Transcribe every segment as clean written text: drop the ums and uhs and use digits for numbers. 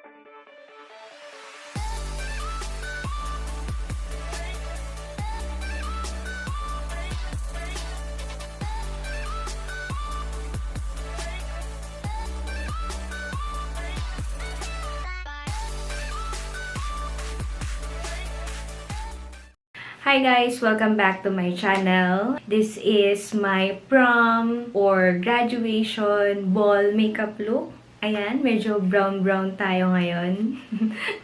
Hi guys! Welcome back to my channel. This is my prom or graduation ball makeup look. Ayan, medyo brown-brown tayo ngayon.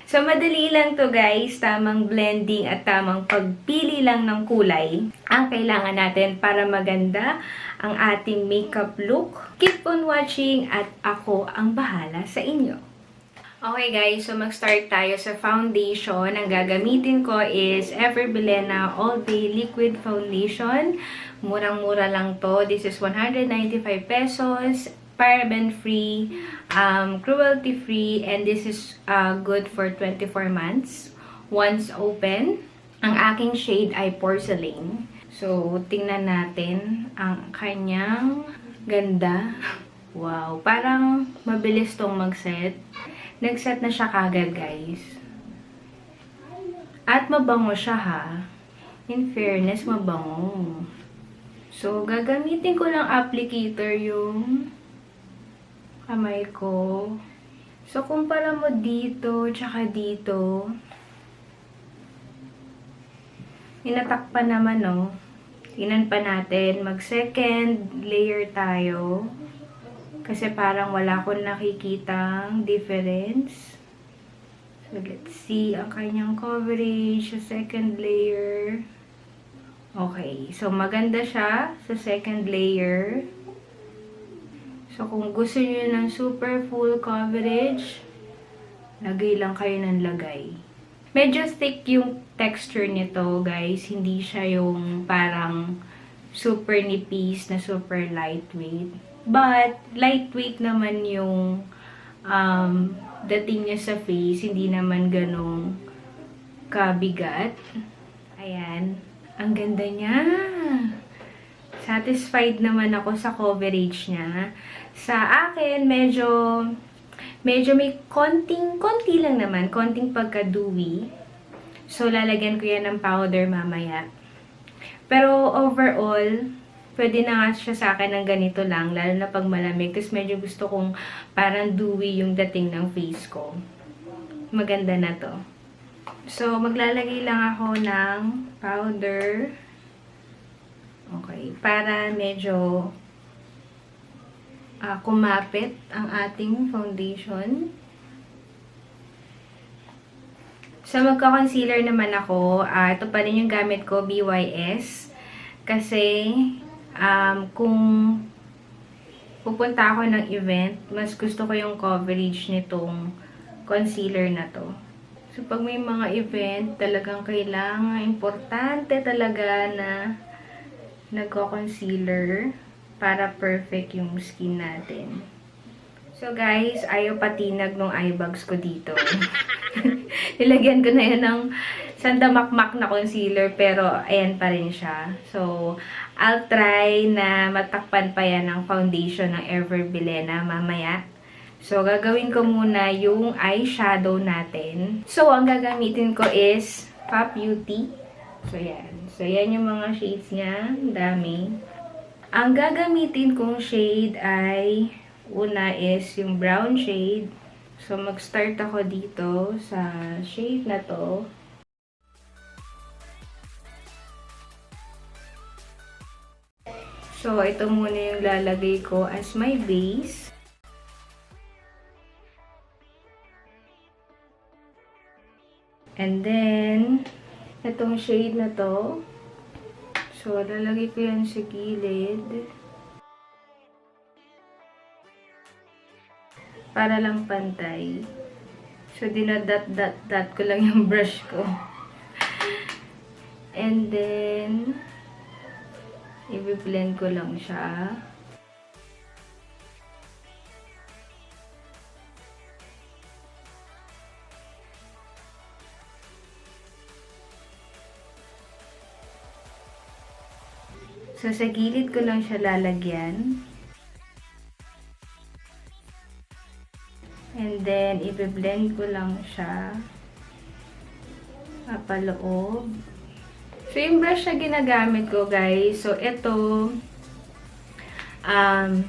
So, madali lang to guys. Tamang blending at tamang pagpili lang ng kulay ang kailangan natin para maganda ang ating makeup look. Keep on watching at ako ang bahala sa inyo. Okay guys, so mag-start tayo sa foundation. Ang gagamitin ko is Bilena All Day Liquid Foundation. Murang-mura lang to. This is 195 pesos. Paraben-free, cruelty-free, and this is good for 24 months. Once open, ang aking shade ay Porcelain. So, tingnan natin ang kanyang ganda. Wow, parang mabilis tong mag-set. Nag-set na siya kagad, guys. At mabango siya, ha. In fairness, mabango. So, gagamitin ko lang applicator yung kamay ko. So, kumpara mo dito, tsaka dito. Inatakpan naman, no? Tingnan pa natin. Mag-second layer tayo. Kasi parang wala akong nakikitang difference. So, let's see ang kanyang coverage sa second layer. Okay. So, maganda siya sa second layer. So, kung gusto niyo ng super full coverage, lagay lang kayo ng lagay. Medyo thick yung texture nito, guys. Hindi siya yung parang super nipis na super lightweight. But, lightweight naman yung dating niya sa face. Hindi naman ganong kabigat. Ayan. Ang ganda niya. Satisfied naman ako sa coverage niya. Sa akin, medyo may konti lang naman. Konting pagka-dewy. So, lalagyan ko yan ng powder mamaya. Pero, overall, pwede na nga siya sa akin ng ganito lang, lalo na pag malamig. Kasi medyo gusto kong parang dewy yung dating ng face ko. Maganda na to. So, maglalagay lang ako ng powder. Okay. Para medyo kumapit ang ating foundation. So, magka-concealer naman ako. Ito pa rin yung gamit ko, BYS. Kasi, kung pupunta ako ng event, mas gusto ko yung coverage nitong concealer na to. So, pag may mga event, talagang kailangan, importante talaga na nagko-concealer para perfect yung skin natin. So, guys, ayaw patinag nung eye bags ko dito. Nilagyan ko na yun ng sandamakmak na concealer, pero ayan pa rin siya. So, I'll try na matakpan pa yan ng foundation ng Bilena mamaya. So, gagawin ko muna yung eyeshadow natin. So, ang gagamitin ko is Beauty. So, yan. So, yan yung mga shades niya. Dami. Ang gagamitin kong shade ay, una is yung brown shade. So, mag-start ako dito sa shade na to. So, ito muna yung lalagay ko as my base. And then, itong shade na to. So, lalagay ko yan sa gilid. Para lang pantay. So, dinadat-dat-dat ko lang yung brush ko. And then, i-blend ko lang siya. So, sa gilid ko lang siya lalagyan. And then, i-blend ko lang siya. Papaloob. So, yung brush na ginagamit ko, guys. So, ito,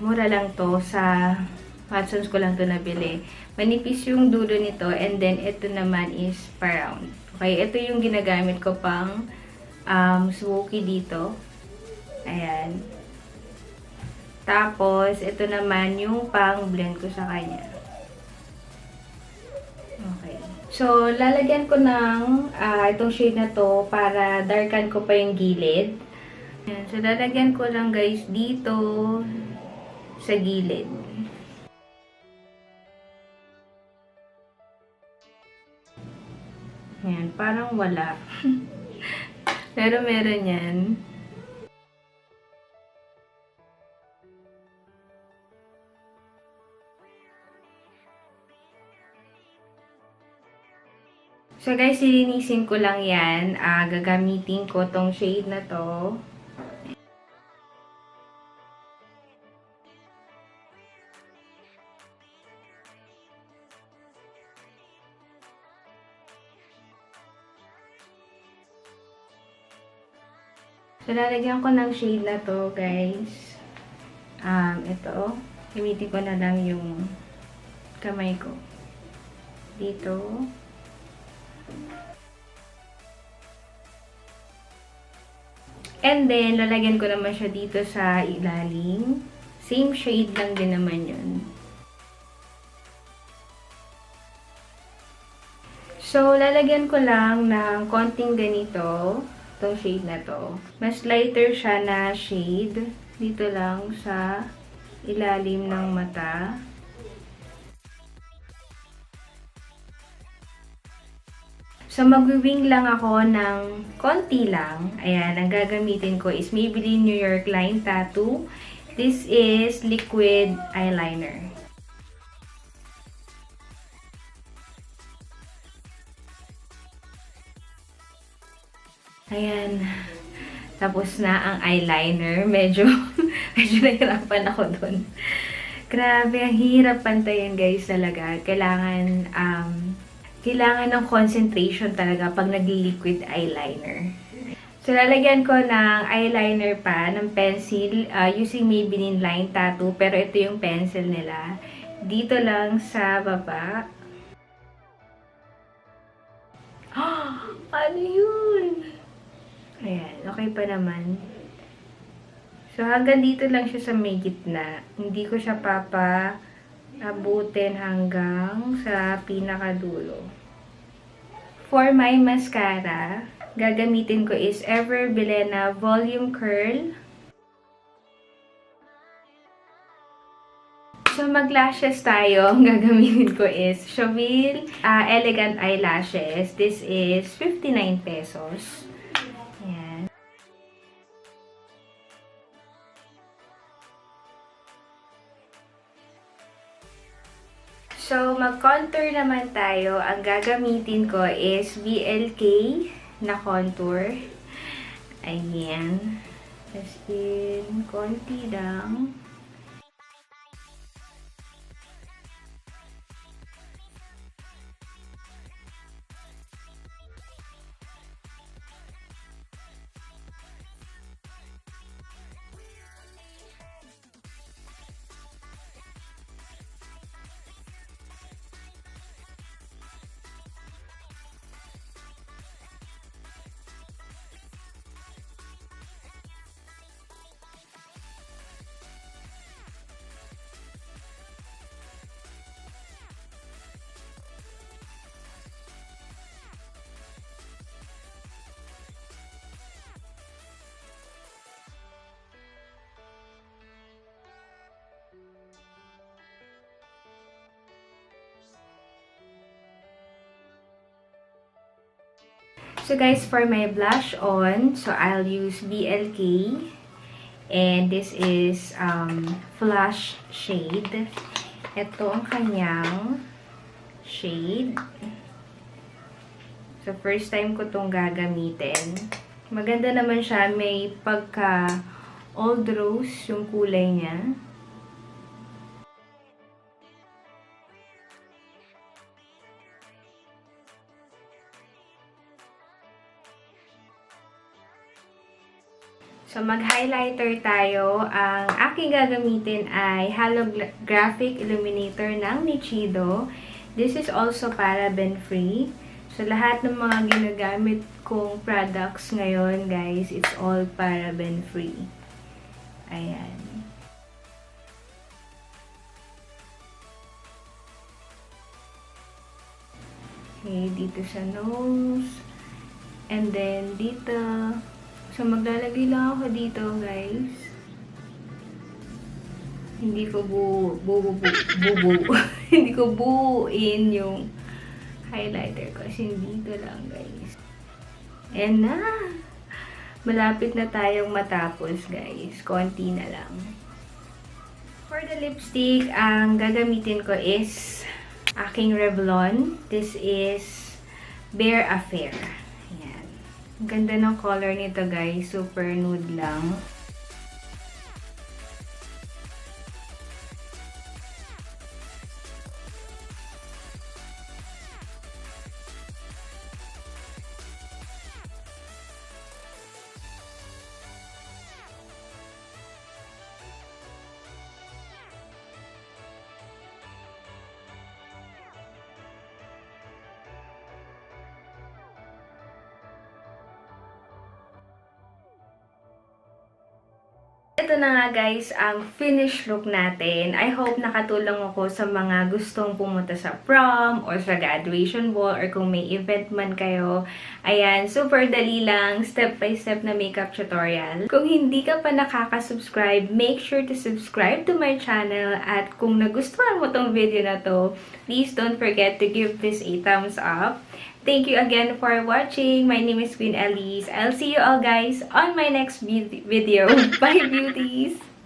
mura lang to sa Watsons ko lang to nabili. Manipis yung dulo nito. And then, ito naman is pa-round. Okay, ito yung ginagamit ko pang smoky dito. Ayan. Tapos, ito naman yung pang-blend ko sa kanya. Okay. So, lalagyan ko ng itong shade na to para darkan ko pa yung gilid. Ayan. So, lalagyan ko lang guys dito sa gilid. Ayan. Parang wala. Pero meron yan. So guys, silinisin ko lang yan. Gagamitin ko tong shade na to. So lalagyan ko ng shade na to, guys. Ito. Gamitin ko na lang yung kamay ko. Dito. And then, lalagyan ko naman siya dito sa ilalim. Same shade lang din naman yun. So, lalagyan ko lang ng konting ganito. Itong shade na to. Mas lighter siya na shade. Dito lang sa ilalim ng mata. So, mag-wing lang ako ng konti lang. Ayan, ang gagamitin ko is Maybelline New York Line Tatoo. This is liquid eyeliner. Ayan. Tapos na ang eyeliner. Medyo nahirapan ako dun. Grabe, ang hirap pantayin guys talaga. Kailangan ng concentration talaga pag nag-liquid eyeliner. So, lalagyan ko ng eyeliner pa, ng pencil, using Maybelline Line Tatoo. Pero ito yung pencil nila. Dito lang sa baba. Ano yun? Ayan, okay pa naman. So, hanggang dito lang siya sa may gitna. Hindi ko siya abutin hanggang sa pinakadulo. For my mascara, gagamitin ko is Bilena Volume Curl. So, mag-lashes tayo. Ang gagamitin ko is Shawill Elegant Eyelashes. This is 59 pesos. Ayan. So, mag-contour naman tayo. Ang gagamitin ko is BLK na contour. Ayan. As in, konti lang. So guys, for my blush on, so I'll use BLK. And this is Flush shade. Ito ang kanyang shade. So first time ko itong gagamitin. Maganda naman siya. May pagka old rose yung kulay niya. So, mag-highlighter tayo. Ang aking gagamitin ay Holographic Illuminator ng Nichido. This is also paraben-free. So, lahat ng mga ginagamit kong products ngayon, guys, it's all paraben-free. Ayan. Okay, dito sa nose. And then, dito. So, maglalagay lang ako dito, guys. Hindi ko hindi ko buuin yung highlighter ko. Kasi dito lang, guys. Ayan na. Malapit na tayong matapos, guys. Konti na lang. For the lipstick, ang gagamitin ko is aking Revlon. This is Bare Affair. Ayan. Ganda ng color nito, guys. Super nude lang. Ito na nga guys, ang finished look natin. I hope nakatulong ako sa mga gustong pumunta sa prom or sa graduation ball or kung may event man kayo. Ayan, super dali lang, step by step na makeup tutorial. Kung hindi ka pa nakaka-subscribe, make sure to subscribe to my channel. At kung nagustuhan mo tong video na to, please don't forget to give this a thumbs up. Thank you again for watching. My name is MsQueenEliz. I'll see you all guys on my next video. Bye, beauties!